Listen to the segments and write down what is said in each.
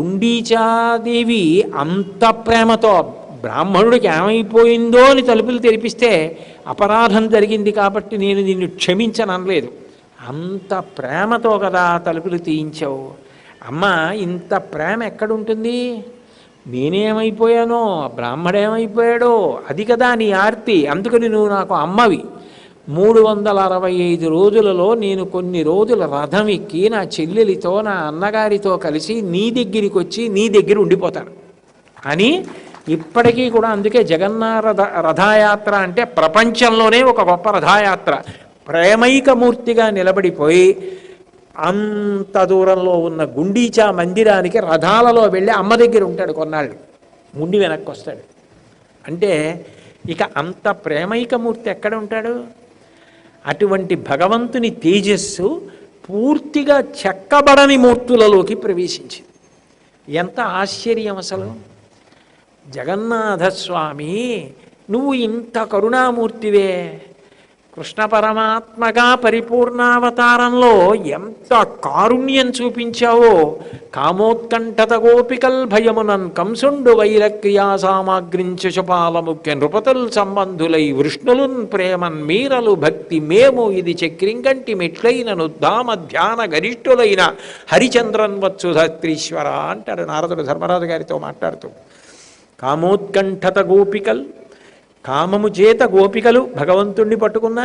గుండీచాదేవి అంత ప్రేమతో బ్రాహ్మణుడికి ఏమైపోయిందో అని తలుపులు తెరిపిస్తే అపరాధం జరిగింది కాబట్టి నేను నిన్ను క్షమించననలేదు. అంత ప్రేమతో కదా తలుపులు తీయించావు. అమ్మ, ఇంత ప్రేమ ఎక్కడుంటుంది? నేనేమైపోయానో, బ్రాహ్మడేమైపోయాడో, అది కదా నీ ఆర్తి. అందుకని నువ్వు నాకు అమ్మవి. 365 రోజులలో నేను కొన్ని రోజుల రథం ఎక్కి నా చెల్లెలితో నా అన్నగారితో కలిసి నీ దగ్గరికి వచ్చి నీ దగ్గర ఉండిపోతాను అని ఇప్పటికీ కూడా. అందుకే జగన్నాథ రథయాత్ర అంటే ప్రపంచంలోనే ఒక గొప్ప రథయాత్ర. ప్రేమైకమూర్తిగా నిలబడిపోయి అంత దూరంలో ఉన్న గుండీచా మందిరానికి రథాలలో వెళ్ళి అమ్మ దగ్గర ఉంటాడు కొన్నాళ్ళు, ముండి వెనక్కి వస్తాడు. అంటే ఇక అంత ప్రేమైకమూర్తి ఎక్కడ ఉంటాడు? అటువంటి భగవంతుని తేజస్సు పూర్తిగా చెక్కబడని మూర్తులలోకి ప్రవేశించింది. ఎంత ఆశ్చర్యం అసలు! జగన్నాథస్వామి, నువ్వు ఇంత కరుణామూర్తివే. కృష్ణ పరమాత్మగా పరిపూర్ణావతారంలో ఎంత కారుణ్యం చూపించావో. కామోత్కంఠత గోపికల్ భయమునన్ కంసుండు వైరక్రియా సామాగ్రించుపాల ముఖ్య నృపతుల్ సంబంధులై వృష్ణులున్ ప్రేమన్ మీరలు భక్తి మేము ఇది చక్రింగంటి మెట్లైనను ధామ ధ్యాన గరిష్ఠులైన హరిచంద్రన్ వచ్చు ధత్రీశ్వర అంటాడు నారదుడు ధర్మరాజు గారితో మాట్లాడుతూ. కామోత్కంఠత గోపికల్, కామము చేత గోపికలు భగవంతుణ్ణి పట్టుకున్నా,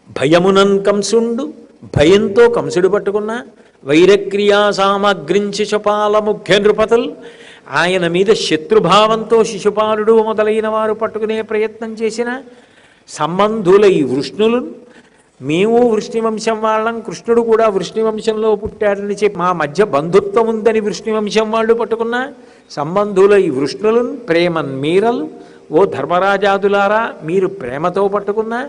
భయమునన్ కంసుండు, భయంతో కంసుడు పట్టుకున్నా, వైరక్రియా సామగ్రించి శిశుపాల ముఖ్య నృపతులు, ఆయన మీద శత్రుభావంతో శిశుపాలుడు మొదలైన వారు పట్టుకునే ప్రయత్నం చేసిన సంబంధులై వృష్ణులు, మేము వృష్ణివంశం వాళ్ళం, కృష్ణుడు కూడా వృష్ణివంశంలో పుట్టాడని చెప్పి మా మధ్య బంధుత్వం ఉందని వృష్ణివంశం వాళ్ళు పట్టుకున్నా, సంబంధులై వృష్ణులు ప్రేమన్ మీరలు, ఓ ధర్మరాజాదులారా మీరు ప్రేమతో పట్టుకున్నా,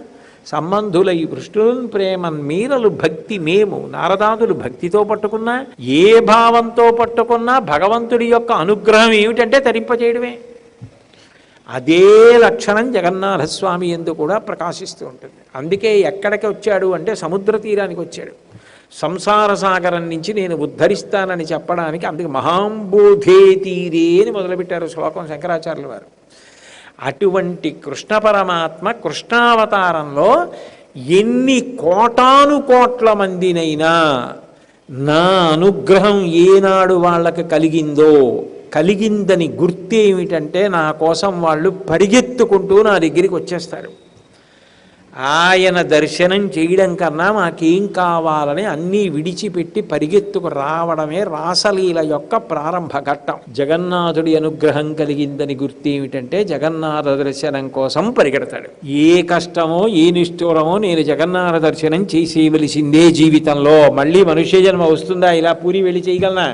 సంబంధులై వృష్ణులను ప్రేమన్ మీరలు భక్తి మేము, నారదాదులు భక్తితో పట్టుకున్నా, ఏ భావంతో పట్టుకున్నా భగవంతుడి యొక్క అనుగ్రహం ఏమిటంటే తరింపజేయడమే. అదే లక్షణం జగన్నాథస్వామి యందు కూడా ప్రకాశిస్తూ ఉంటుంది. అందుకే ఎక్కడికి వచ్చాడు అంటే సముద్ర తీరానికి వచ్చాడు. సంసార సాగరం నుంచి నేను ఉద్ధరిస్తానని చెప్పడానికి. అందుకే మహాంబోధే తీరే అని మొదలుపెట్టారు శ్లోకం శంకరాచార్యుల వారు. అటువంటి కృష్ణ పరమాత్మ కృష్ణావతారంలో ఎన్ని కోటాను కోట్ల మందినైనా నా అనుగ్రహం ఏనాడు వాళ్ళకి కలిగిందని గుర్తేమిటంటే నా కోసం వాళ్ళు పరిగెత్తుకుంటూ నా దగ్గరికి వచ్చేస్తారు. ఆయన దర్శనం చేయడం కన్నా మాకేం కావాలని అన్నీ విడిచిపెట్టి పరిగెత్తుకు రావడమే రాసలీల యొక్క ప్రారంభ ఘట్టం. జగన్నాథుడి అనుగ్రహం కలిగిందని గుర్తేమిటంటే జగన్నాథ దర్శనం కోసం పరిగెడతాడు. ఏ కష్టమో ఏ నిష్ఠూరమో నేను జగన్నాథ దర్శనం చేసేవలసిందే జీవితంలో. మళ్ళీ మనుష్య జన్మ వస్తుందా? ఇలా పూరి వెళ్ళి చేయగలనా?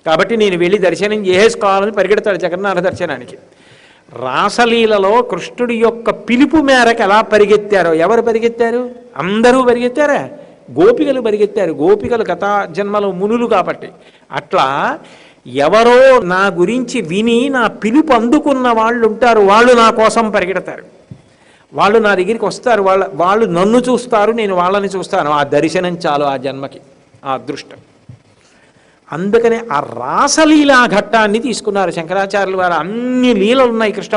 కాబట్టి నేను వెళ్ళి దర్శనం చేసుకోవాలని పరిగెడతాడు జగన్నాథ దర్శనానికి. రాసలీలలో కృష్ణుడి యొక్క పిలుపు మేరకు ఎలా పరిగెత్తారో. ఎవరు పరిగెత్తారు? అందరూ పరిగెత్తారా? గోపికలు పరిగెత్తారు. గోపికలు గత జన్మలో మునులు కాబట్టి. అట్లా ఎవరో నా గురించి విని నా పిలుపు అందుకున్న వాళ్ళు ఉంటారు, వాళ్ళు నా కోసం పరిగెడతారు. వాళ్ళు నా దగ్గరికి వస్తారు, వాళ్ళు నన్ను చూస్తారు, నేను వాళ్ళని చూస్తాను. ఆ దర్శనం చాలు ఆ జన్మకి, ఆ అదృష్టం. అందుకనే ఆ రాసలీలా ఘట్టాన్ని తీసుకున్నారు శంకరాచార్యుల వారు. అన్ని లీలలు ఉన్నాయి కృష్ణ